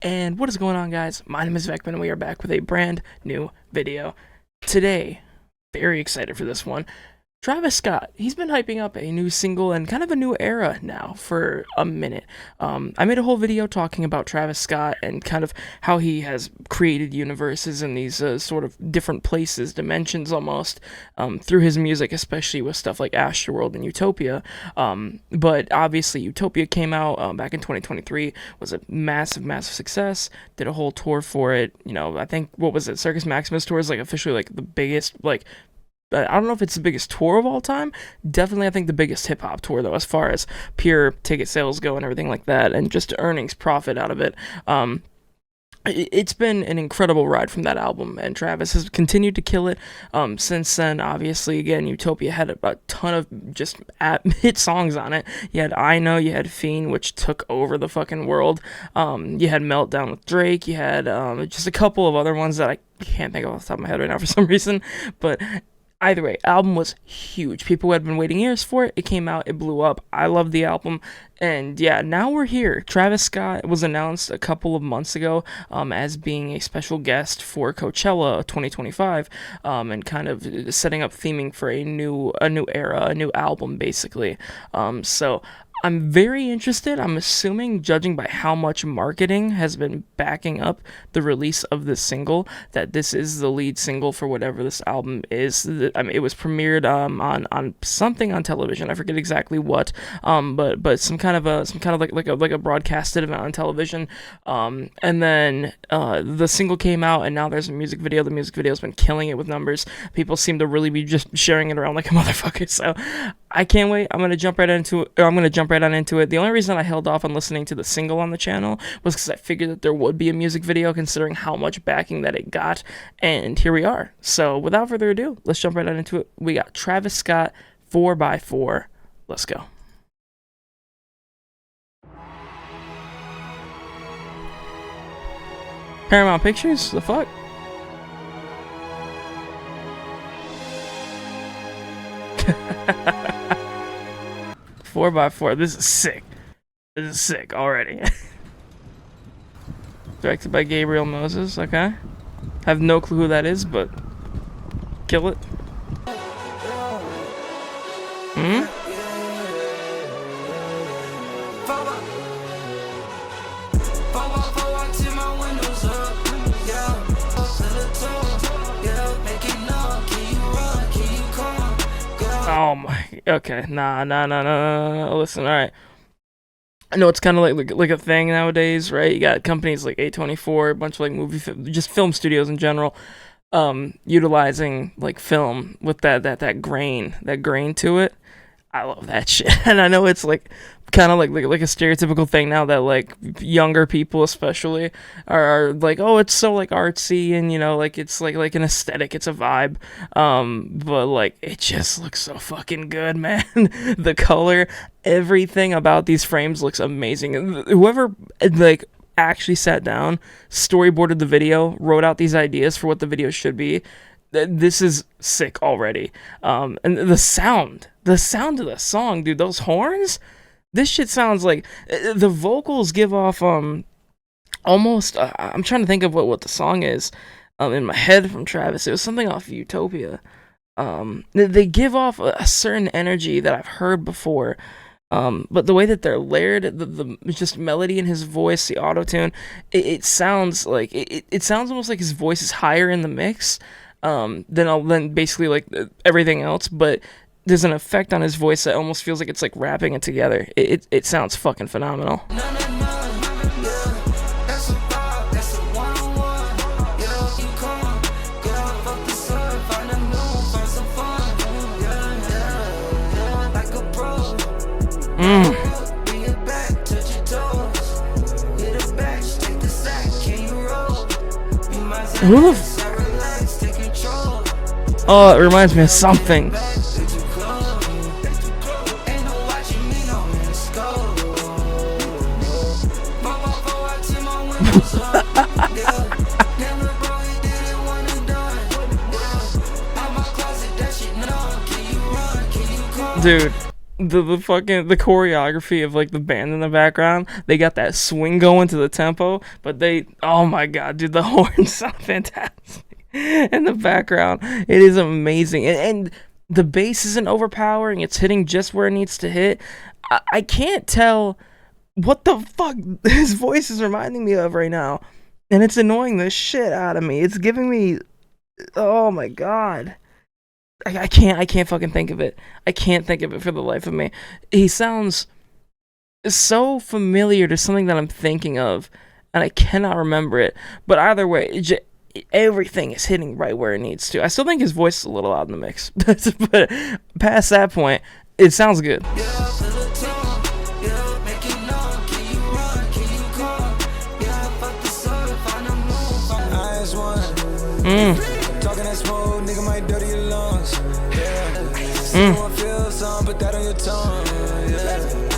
And what is going on, guys? My name is Vecmen and we are back with a brand new video. Today, very excited for this one. Travis Scott, he's been hyping up a new single and kind of a new era now for a minute. I made a whole video talking about Travis Scott and kind of how he has created universes in these sort of different places, dimensions almost, through his music, especially with stuff like Astroworld and Utopia. But obviously Utopia came out back in 2023, was a massive, massive success, did a whole tour for it. You know, I think, what was it, Circus Maximus tour is like officially like the biggest, like, I don't know if it's the biggest tour of all time. Definitely, I think the biggest hip-hop tour, though, as far as pure ticket sales go and everything like that, and just earnings, profit out of it. It's been an incredible ride from that album, and Travis has continued to kill it since then. Obviously, again, Utopia had a ton of just hit songs on it. You had I Know, you had Fiend, which took over the fucking world. You had Meltdown with Drake, you had just a couple of other ones that I can't think of off the top of my head right now for some reason, but either way, album was huge. People had been waiting years for it. It came out, it blew up. I loved the album, and yeah, now we're here. Travis Scott was announced a couple of months ago as being a special guest for Coachella 2025, and kind of setting up theming for a new era, a new album, basically. So I'm very interested. I'm assuming, judging by how much marketing has been backing up the release of this single, that this is the lead single for whatever this album is. I mean, it was premiered on something on television. I forget exactly what, but some kind of like a broadcasted event on television. And then the single came out, and now there's a music video. The music video's been killing it with numbers. People seem to really be just sharing it around like a motherfucker. So I can't wait. I'm gonna jump right into it. I'm gonna jump right on into it. The only reason I held off on listening to the single on the channel was because I figured that there would be a music video, considering how much backing that it got, and here we are. So without further ado, let's jump right on into it. We got Travis Scott, 4x4. Let's go. Paramount Pictures? The fuck? Four by four. This is sick. This is sick already. Directed by Gabriel Moses. Okay. Have no clue who that is, but kill it. Hmm? Oh my, okay, nah, listen, alright. I know it's kind of like a thing nowadays, right? You got companies like A24, a bunch of like just film studios in general, utilizing like film with that grain to it. I love that shit. And I know it's like kind of like a stereotypical thing now that like younger people especially are like, oh, it's so like artsy, and you know, like it's like an aesthetic, it's a vibe, but like it just looks so fucking good, man. The color, everything about these frames looks amazing. Whoever like actually sat down, storyboarded the video, wrote out these ideas for what the video should be, this is sick already. And the sound of the song, dude, those horns, this shit sounds like, the vocals give off almost I'm trying to think of what the song is in my head from Travis. It was something off of Utopia. They give off a certain energy that I've heard before, but the way that they're layered, the just melody in his voice, the auto-tune, it sounds like it sounds almost like his voice is higher in the mix than basically like everything else, but there's an effect on his voice that almost feels like it's like rapping it together. It sounds fucking phenomenal. Who the Oh, it reminds me of something. Dude, the choreography of like the band in the background. They got that swing going to the tempo, but oh my god, dude, the horns sound fantastic in the background. It is amazing, and the bass isn't overpowering. It's hitting just where it needs to hit. I can't tell what the fuck his voice is reminding me of right now, and it's annoying the shit out of me. It's giving me, oh my god. I can't fucking think of it. I can't think of it for the life of me. He sounds so familiar to something that I'm thinking of, and I cannot remember it. But either way, everything is hitting right where it needs to. I still think his voice is a little out in the mix, but past that point, it sounds good. Talking that smoke, nigga might dirty your lungs. Someone feel some, put that on your tongue.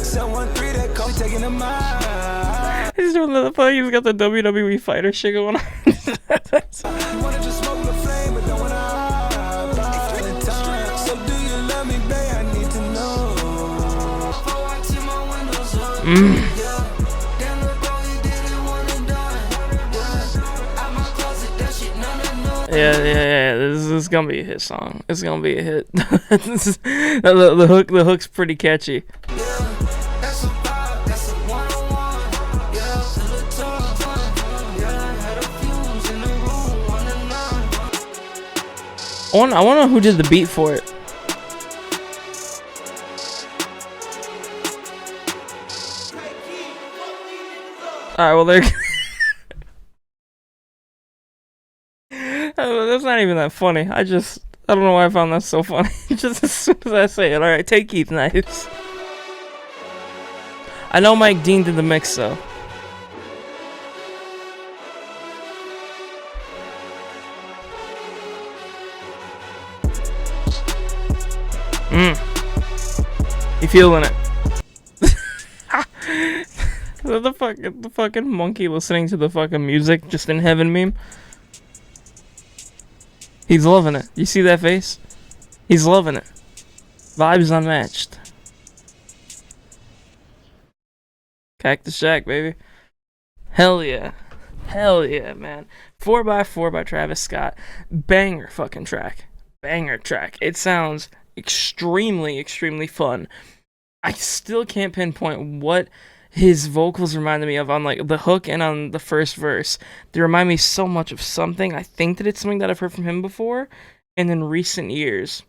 713 that call taking a mile. He's doing the play. He's got the WWE fighter shit going on. You wanna just smoke the flame, but don't wanna hide. So do you love me, babe? I need to know. Yeah. This is gonna be a hit song. It's gonna be a hit. the hook's pretty catchy. I want to know who did the beat for it. Alright, well, there. That's not even that funny. I don't know why I found that so funny. Just as soon as I say it. Alright, take Keith Knives. I know Mike Dean did the mix, though. You feeling it? the fucking monkey listening to the fucking music just in heaven meme. He's loving it. You see that face? He's loving it. Vibes unmatched. Cactus Jack, baby. Hell yeah. Hell yeah, man. 4x4 by Travis Scott. Banger fucking track. Banger track. It sounds extremely fun. I still can't pinpoint what his vocals reminded me of on like the hook and on the first verse. They remind me so much of something. I think that it's something that I've heard from him before and in recent years,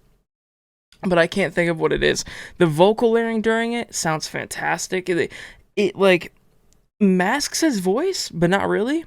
but I can't think of what it is. The vocal layering during it sounds fantastic. It like masks his voice, but not really.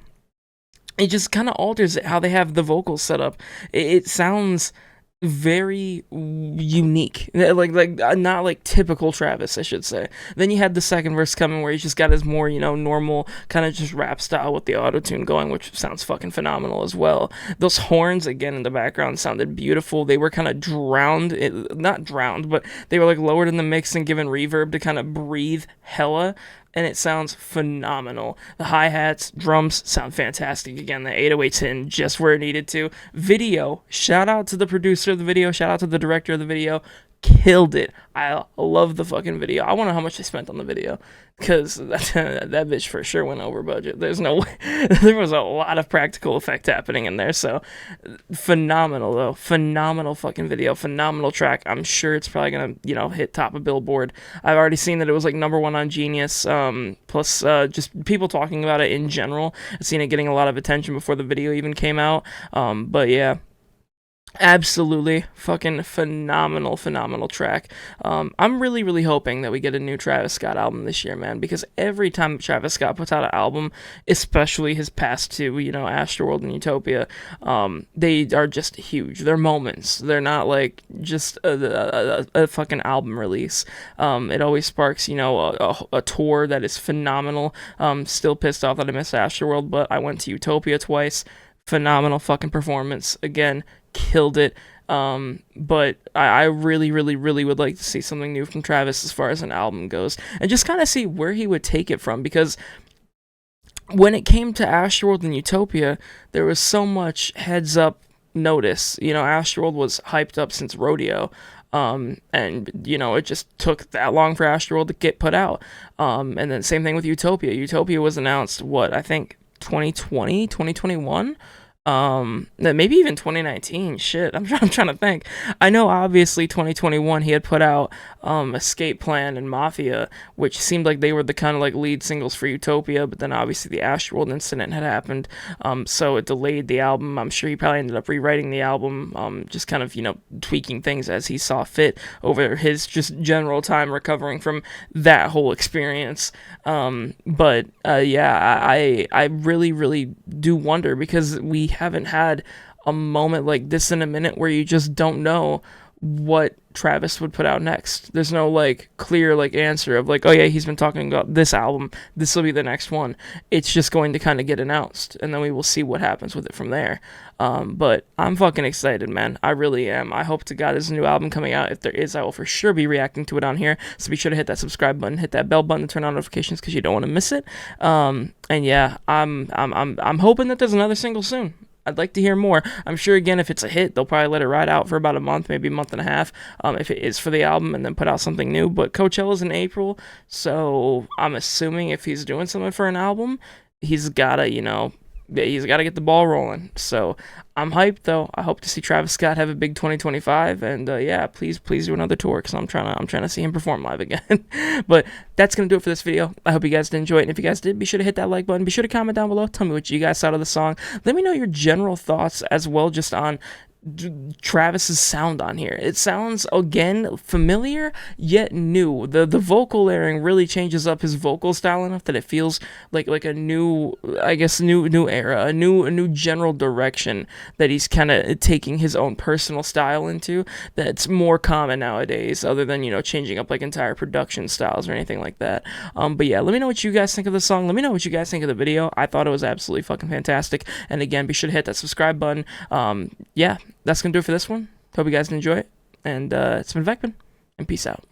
It just kind of alters it, how they have the vocals set up. It sounds very unique, like not like typical Travis, I should say. Then you had the second verse coming where he's just got his more, normal kind of just rap style with the auto-tune going, which sounds fucking phenomenal as well. Those horns again in the background sounded beautiful. They were kind of not drowned, but they were like lowered in the mix and given reverb to kind of breathe hella, and it sounds phenomenal. The hi-hats, drums sound fantastic. Again, the 808's hitting just where it needed to. Video, shout out to the producer of the video, shout out to the director of the video. Killed it. I love the fucking video. I wonder how much they spent on the video, because that bitch for sure went over budget. There's no way. There was a lot of practical effect happening in there, so phenomenal though. Phenomenal fucking video. Phenomenal track. I'm sure it's probably gonna, hit top of Billboard. I've already seen that it was like #1 on Genius, plus just people talking about it in general. I've seen it getting a lot of attention before the video even came out, but yeah. Absolutely fucking phenomenal track. I'm really hoping that we get a new Travis Scott album this year, man, because every time Travis Scott puts out an album, especially his past two, Astroworld and Utopia, they are just huge. They're moments. They're not like just a fucking album release. It always sparks, a tour that is phenomenal. Still pissed off that I missed Astroworld, but I went to Utopia twice. Phenomenal fucking performance. Again, killed it. But I really would like to see something new from Travis as far as an album goes, and just kind of see where he would take it from, because when it came to Astroworld and Utopia, there was so much heads up notice. Astroworld was hyped up since Rodeo. And you know, it just took that long for Astroworld to get put out. And then same thing with Utopia. Utopia was announced, what, I think 2020, 2021. Maybe even 2019. Shit, I'm trying to think. I know obviously 2021 he had put out Escape Plan and Mafia, which seemed like they were the kind of like lead singles for Utopia, but then obviously the Astroworld incident had happened, so it delayed the album. I'm sure he probably ended up rewriting the album, just kind of, you know, tweaking things as he saw fit over his just general time recovering from that whole experience. But yeah, I really do wonder, because we haven't had a moment like this in a minute where you just don't know what Travis would put out next. There's no like clear like answer of like, oh yeah, he's been talking about this album, this will be the next one. It's just going to kind of get announced, and then we will see what happens with it from there. But I'm fucking excited, man. I really am. I hope to God there's a new album coming out. If there is, I will for sure be reacting to it on here. So be sure to hit that subscribe button, hit that bell button to turn on notifications, because you don't want to miss it. And yeah, I'm hoping that there's another single soon. I'd like to hear more. I'm sure, again, if it's a hit, they'll probably let it ride out for about a month, maybe a month and a half, if it is for the album, and then put out something new. But Coachella's in April, so I'm assuming if he's doing something for an album, he's gotta, you know, he's got to get the ball rolling. So I'm hyped, though. I hope to see Travis Scott have a big 2025, and yeah, please do another tour, because I'm trying to see him perform live again. But that's gonna do it for this video. I hope you guys did enjoy it, and if you guys did, be sure to hit that like button. Be sure to comment down below. Tell me what you guys thought of the song. Let me know your general thoughts as well, just on Travis's sound on here. It sounds, again, familiar yet new. The vocal layering really changes up his vocal style enough that it feels like a new, I guess, new era, a new general direction that he's kind of taking his own personal style into, that's more common nowadays, other than, you know, changing up like entire production styles or anything like that. But yeah, let me know what you guys think of the song. Let me know what you guys think of the video. I thought it was absolutely fucking fantastic. And again, be sure to hit that subscribe button. Yeah, that's going to do it for this one. Hope you guys enjoy it. And it's been Vecmen, and peace out.